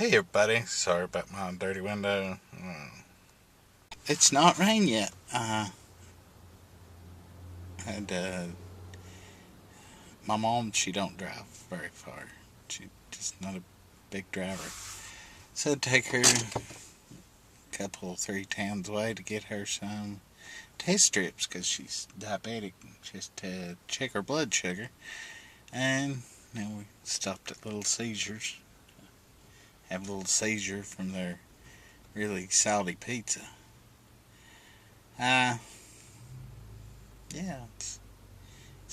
Hey everybody, sorry about my dirty window. It's not rain yet. And my mom, she don't drive very far. She's just not a big driver. So I'd take her a couple, 3 towns away to get her some test strips because she's diabetic, just to check her blood sugar. And then we stopped at Little Caesars. Have a little seizure from their really salty pizza. Yeah, it's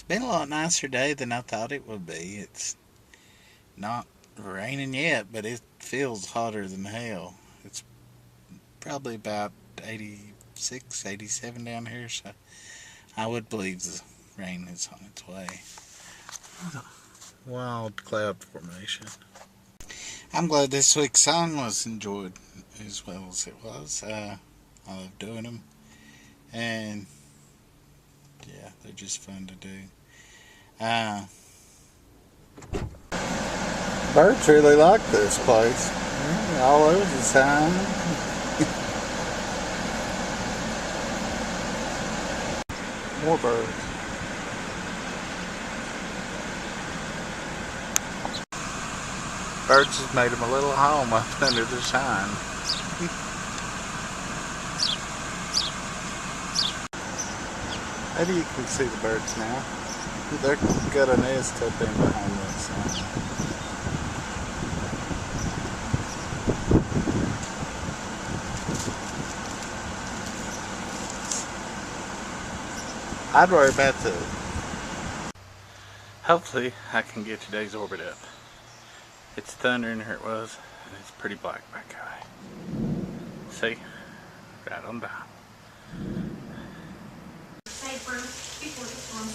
been a lot nicer day than I thought it would be. It's not raining yet, but it feels hotter than hell. It's probably about 86, 87 down here, so I would believe the rain is on its way. Wild cloud formation. I'm glad this week's song was enjoyed as well as it was. I love doing them. And yeah, they're just fun to do. Birds really like this place. All over the time. More birds. Birds has made them a little home up under the shine. Maybe you can see the birds now. They've got a nest up in behind this. I'd worry about the... Hopefully I can get today's orbit up. It's thundering, here it was, and it's pretty black back high. See? Right on down.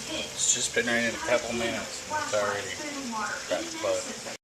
It's just been raining a couple minutes and it's already right to flood.